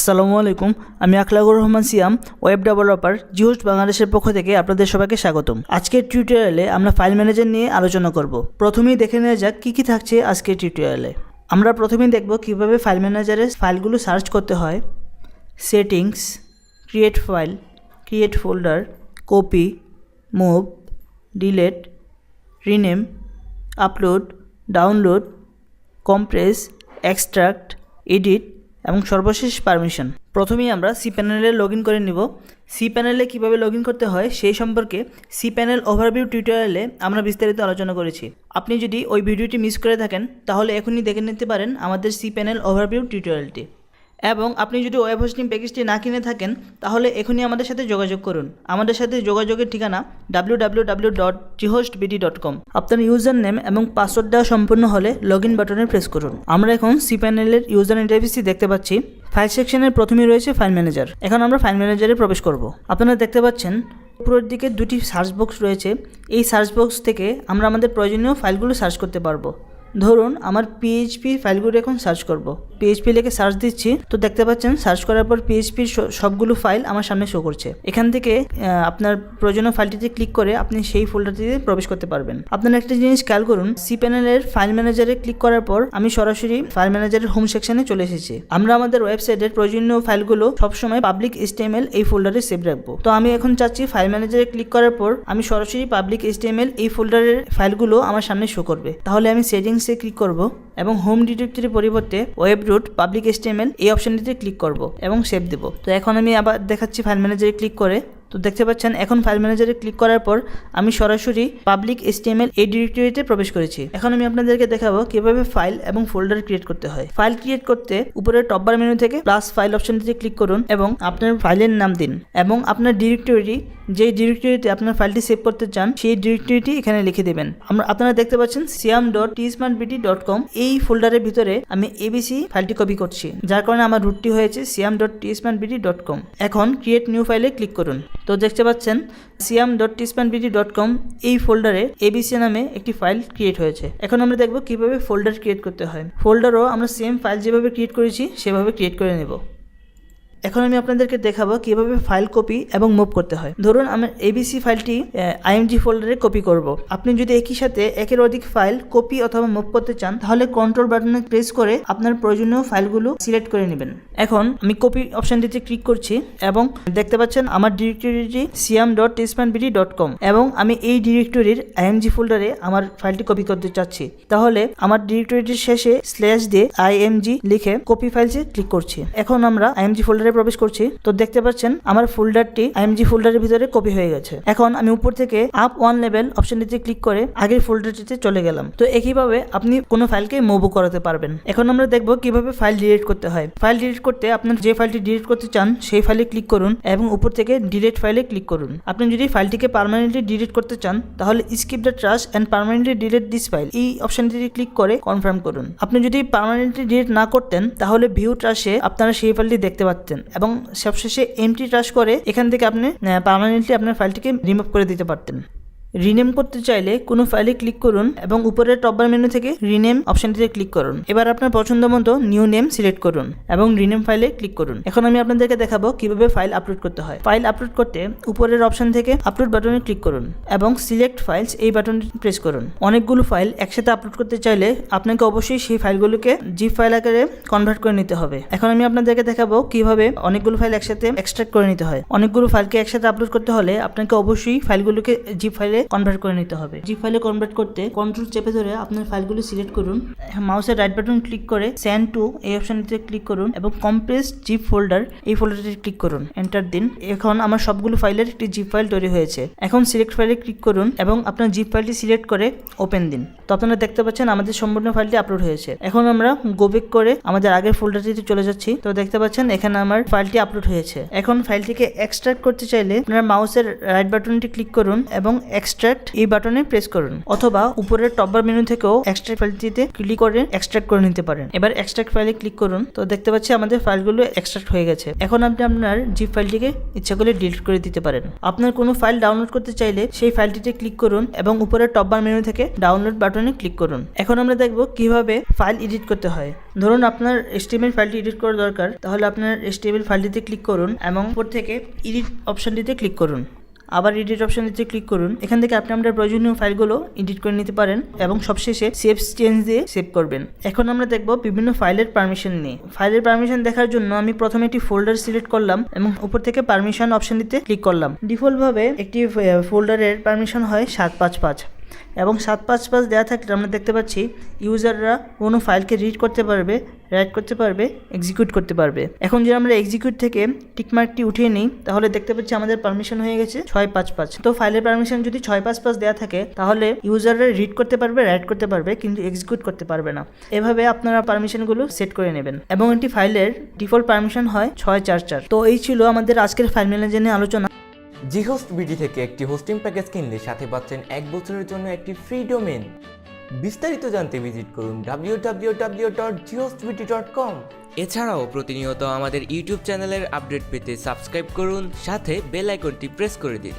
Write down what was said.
আসসালামু আলাইকুম, আমি আখলাকুর রহমান সিয়াম, ওয়েব ডেভেলপার জিহোস্ট বাংলাদেশের পক্ষ থেকে আপনাদের সবাইকে স্বাগতম। আজকের টিউটোরিয়ালে আমরা ফাইল ম্যানেজার নিয়ে আলোচনা করব। প্রথমেই দেখে নেওয়া যাক কী কী থাকছে আজকের টিউটোরিয়ালে। আমরা প্রথমেই দেখব কিভাবে ফাইল ম্যানেজারে ফাইলগুলো সার্চ করতে হয়, settings, create file, create folder, copy, move, delete, rename, upload, download, compress, extract, edit এবং সর্বশেষ পারমিশন। প্রথমেই আমরা cPanel লগ ইন করে নিব। cPanel কীভাবে লগ ইন করতে হয় সেই সম্পর্কে cPanel ওভারভিউ টিউটোরিয়ালে আমরা বিস্তারিত আলোচনা করেছি। আপনি যদি ওই ভিডিওটি মিস করে থাকেন তাহলে এখনই দেখে নিতে পারেন আমাদের cPanel ওভারভিউ টিউটোরিয়ালটি। এবং আপনি যদি ওয়েব হোস্টিং প্যাকেজটি না কিনে থাকেন তাহলে এখনই আমাদের সাথে যোগাযোগ করুন। আমাদের সাথে যোগাযোগের ঠিকানা www.ghostbd.com। আপনার ইউজার নেম এবং পাসওয়ার্ড দেওয়া সম্পূর্ণ হলে লগ ইন বাটনে প্রেস করুন। আমরা এখন cPanel ইউজার ইন্টারফেসটি দেখতে পাচ্ছি। ফাইল সেকশনের প্রথমেই রয়েছে ফাইল ম্যানেজার। এখন আমরা ফাইল ম্যানেজারে প্রবেশ করব। আপনারা দেখতে পাচ্ছেন উপরের দিকে দুটি সার্চ বক্স রয়েছে। এই সার্চ বক্স থেকে আমরা আমাদের প্রয়োজনীয় ফাইলগুলো সার্চ করতে পারবো। ধরুন আমার পিএইচপি ফাইলগুলো এখন সার্চ করব। পিএইচপি লিখে সার্চ দিচ্ছি, তো দেখতে পাচ্ছেন সার্চ করার পর পিএইচপির সবগুলো ফাইল আমার সামনে শো করছে। এখান থেকে আপনার প্রয়োজনীয় ফাইলটিতে ক্লিক করে আপনি সেই ফোল্ডারটিতে প্রবেশ করতে পারবেন। আপনারা একটা জিনিস খেয়াল করুন, cPanel ফাইল ম্যানেজারে ক্লিক করার পর আমি সরাসরি ফাইল ম্যানেজারের হোম সেকশনে চলে এসেছি। আমরা আমাদের ওয়েবসাইটের প্রয়োজনীয় ফাইলগুলো সবসময় পাবলিক HTML এই ফোল্ডারে সেভ রাখবো। তো আমি এখন চাচ্ছি ফাইল ম্যানেজারে ক্লিক করার পর আমি সরাসরি পাবলিক HTML এই ফোল্ডারের ফাইলগুলো আমার সামনে শো করবে। তাহলে আমি সেটিংসে ক্লিক করব এবং হোম ডিরেক্টরির পরিবর্তে ওয়েব রুট পাবলিক HTML এই অপশনটিতে ক্লিক করব এবং সেভ দেব। তো এখন আমি আবার দেখাচ্ছি ফাইল ম্যানেজারে ক্লিক করে। তো দেখতে পাচ্ছেন এখন ফাইল ম্যানেজারে ক্লিক করার পর আমি সরাসরি পাবলিক HTML এই ডিরেক্টরিতে প্রবেশ করেছি। এখন আমি আপনাদেরকে দেখাবো কিভাবে ফাইল এবং ফোল্ডার ক্রিয়েট করতে হয়। ফাইল ক্রিয়েট করতে উপরের টপ বার মেনু থেকে প্লাস ফাইল অপশনটিতে ক্লিক করুন এবং আপনার ফাইলের নাম দিন এবং আপনার ডিরেক্টরি, যে ডিরেক্টরিতে আপনার ফাইলটি সেভ করতে চান সেই ডিরেক্টরিটি এখানে লিখে দেবেন। আপনারা দেখতে পাচ্ছেন siam.tsmartbt.com এই ফোল্ডারের ভিতরে আমি ABC ফাইলটি কপি করছি, যার কারণে আমার রুটটি হয়েছে siam.tsmartbt.com। এখন ক্রিয়েট নিউ ফাইলে ক্লিক করুন। তো দেখতে পাচ্ছেন siam.tsmartbt.com এই ফোল্ডারে ABC নামে একটি ফাইল ক্রিয়েট হয়েছে। এখন আমরা দেখব কিভাবে ফোল্ডার ক্রিয়েট করতে হয়। ফোল্ডারও আমরা সেম ফাইল যেভাবে ক্রিয়েট করেছি সেভাবে ক্রিয়েট করে নেব। এখন আমি আপনাদেরকে দেখাবো কিভাবে ফাইল কপি এবং মুভ করতে হয়। ধরুন আমি ABC ফাইলটি IMG ফোল্ডারে কপি করব। আপনি যদি একই সাথে একের অধিক ফাইল কপি অথবা মুভ করতে চান তাহলে কন্ট্রোল বাটনে প্রেস করে আপনার প্রয়োজনীয় ফাইলগুলো সিলেক্ট করে নেবেন। এখন আমি কপি অপশনটিতে ক্লিক করছি এবং দেখতে পাচ্ছেন আমার ডিরেক্টরিটি siam.tsmartbt.com এবং আমি এই ডিরেক্টরির IMG ফোল্ডারে আমার ফাইলটি কপি করতে চাচ্ছি। তাহলে আমার ডিরেক্টরিটির শেষে স্ল্যাশ দিয়ে IMG লিখে কপি ফাইলসে ক্লিক করছি। এখন আমরা IMG ফোল্ডারে প্রবেশ করছি। তো দেখতে পাচ্ছেন আমার ফোল্ডারটি IMG ফোল্ডারের ভিতরে কপি হয়ে গেছে। এখন আমি উপর থেকে আপ ওয়ান লেভেল অপশনটিতে ক্লিক করে আগের ফোল্ডারটিতে চলে গেলাম। তো একইভাবে আপনি কোনো ফাইলকে মুভ করাতে পারবেন। এখন আমরা দেখব কিভাবে ফাইল ডিলিট করতে হয়। ফাইল ডিলিট করতে আপনার যে ফাইলটি ডিলিট করতে চান সেই ফাইলে ক্লিক করুন এবং উপর থেকে ডিলিট ফাইলে ক্লিক করুন। আপনি যদি ফাইলটিকে পার্মানেন্টলি ডিলিট করতে চান তাহলে skip the trash and permanently delete this file এই অপশনটিতে ক্লিক করে কনফার্ম করুন। আপনি যদি পার্মানেন্টলি ডিলিট না করতেন তাহলে ভিউ ট্রাশে আপনারা সেই ফাইলটি দেখতে পাচ্ছেন এবং সবশেষে এমটি ট্রাশ করে এখান থেকে আপনি পার্মানেন্টলি আপনার ফাইলটিকে রিমুভ করে দিতে পারতেন। রিনেম করতে চাইলে কোনো ফাইলে ক্লিক করুন এবং উপরের টপ বার মেনু থেকে রিনেম অপশনটিতে ক্লিক করুন। এবার আপনার পছন্দ মতো নিউ নেম সিলেক্ট করুন এবং রিনেম ফাইলে ক্লিক করুন। এখন আমি আপনাদেরকে দেখাবো কিভাবে ফাইল আপলোড করতে হয়। ফাইল আপলোড করতে উপরের অপশন থেকে আপলোড বাটনে ক্লিক করুন এবং সিলেক্ট ফাইলস এই বাটনটি প্রেস করুন। অনেকগুলো ফাইল একসাথে আপলোড করতে চাইলে আপনাকে অবশ্যই সেই ফাইলগুলোকে জিপ ফাইল আকারে কনভার্ট করে নিতে হবে। এখন আমি আপনাদেরকে দেখাবো কিভাবে অনেকগুলো ফাইল একসাথে এক্সট্রাক্ট করে নিতে হয়। অনেকগুলো ফাইলকে একসাথে আপলোড করতে হলে আপনাকে অবশ্যই ফাইলগুলোকে জিপ ফাইলে কনভার্ট করে নিতে হবে। জিপ ফাইলে কনভার্ট করতে কন্ট্রোল চেপে ধরে আপনার ফাইলগুলো সিলেক্ট করুন। মাউসের রাইট বাটন ক্লিক করে সেন্ড টু এই অপশনটিতে ক্লিক করুন এবং কম্প্রেস জিপ ফোল্ডার এই ফোল্ডারটিতে ক্লিক করুন, এন্টার দিন। এখন আমার সবগুলো ফাইলের একটি জিপ ফাইল তৈরি হয়েছে। এখন সিলেক্ট ফাইলে ক্লিক করুন এবং আপনার জিপ ফাইলটি সিলেক্ট করে ওপেন দিন। তো আপনারা দেখতে পাচ্ছেন আমাদের সম্পূর্ণ ফাইলটি আপলোড হয়েছে। এখন আমরা গো ব্যাক করে আমাদের আগের ফোল্ডারটিতে চলে যাচ্ছি। তো দেখতে পাচ্ছেন এখানে আমার ফাইলটি আপলোড হয়েছে। এখন ফাইলটিকে এক্সট্রাক্ট করতে চাইলে আপনারা মাউসের রাইট বাটনটি ক্লিক করুন এবং এক্সট্রাক্ট এই বাটনে প্রেস করুন, অথবা উপরের টপ বার মেনু থেকেও এক্সট্রাক্ট ফাইলটিতে ক্লিক করে এক্সট্রাক্ট করে নিতে পারেন। এবার এক্সট্রাক্ট ফাইলে ক্লিক করুন। তো দেখতে পাচ্ছি আমাদের ফাইলগুলো এক্সট্রাক্ট হয়ে গেছে। এখন আপনি আপনার জিপ ফাইলটিকে ইচ্ছা করলে ডিলিট করে দিতে পারেন। আপনার কোনো ফাইল ডাউনলোড করতে চাইলে সেই ফাইলটিতে ক্লিক করুন এবং উপরের টপ বার মেনু থেকে ডাউনলোড বাটনে ক্লিক করুন। এখন আমরা দেখব কিভাবে ফাইল এডিট করতে হয়। ধরুন আপনার HTML ফাইলটি এডিট করা দরকার, তাহলে আপনার HTML ফাইলটিতে ক্লিক করুন এবং উপর থেকে এডিট অপশনটিতে ক্লিক করুন। আবার এডিট অপশনটিতে ক্লিক করুন। এখান থেকে আপনি আপনার প্রয়োজনীয় ফাইলগুলো এডিট করে নিতে পারেন এবং সবশেষে সেভ চেঞ্জ দিয়ে সেভ করবেন। এখন আমরা দেখব বিভিন্ন ফাইলের পারমিশন নিয়ে। ফাইলের পারমিশন দেখার জন্য আমি প্রথমে একটি ফোল্ডার সিলেক্ট করলাম এবং উপর থেকে পারমিশন অপশনটিতে ক্লিক করলাম। ডিফল্টভাবে একটি ফোল্ডারের পারমিশন হয় 755 এবং 755 দেওয়া থাকলে আমরা দেখতে পাচ্ছি ইউজাররা কোনো ফাইলকে রিড করতে পারবে, রাইট করতে পারবে, এক্সিকিউট করতে পারবে। এখন যদি আমরা এক্সিকিউট থেকে টিকমার্কটি উঠিয়ে নিই, তাহলে দেখতে পাচ্ছি আমাদের পারমিশন হয়ে গেছে 655। তো ফাইলের পারমিশন যদি 655 দেওয়া থাকে, তাহলে ইউজাররা রিড করতে পারবে, রাইট করতে পারবে, কিন্তু এক্সিকিউট করতে পারবে না। এভাবে আপনারা পারমিশনগুলো সেট করে নেবেন এবং একটি ফাইলের ডিফল্ট পারমিশন হয় 644। তো এই ছিল আমাদের আজকের ফাইল ম্যানেজার নিয়ে আলোচনা। জিহোস্টবিডি থেকে একটি হোস্টিং প্যাকেজ কিনলে সাথে পাচ্ছেন 1 বছরের জন্য একটি ফ্রি ডোমেইন। বিস্তারিত জানতে ভিজিট করুন www.jihostbd.com। এছাড়াও প্রতিনিয়ত আমাদের ইউটিউব চ্যানেলের আপডেট পেতে সাবস্ক্রাইব করুন, সাথে বেল আইকনটি প্রেস করে দিন।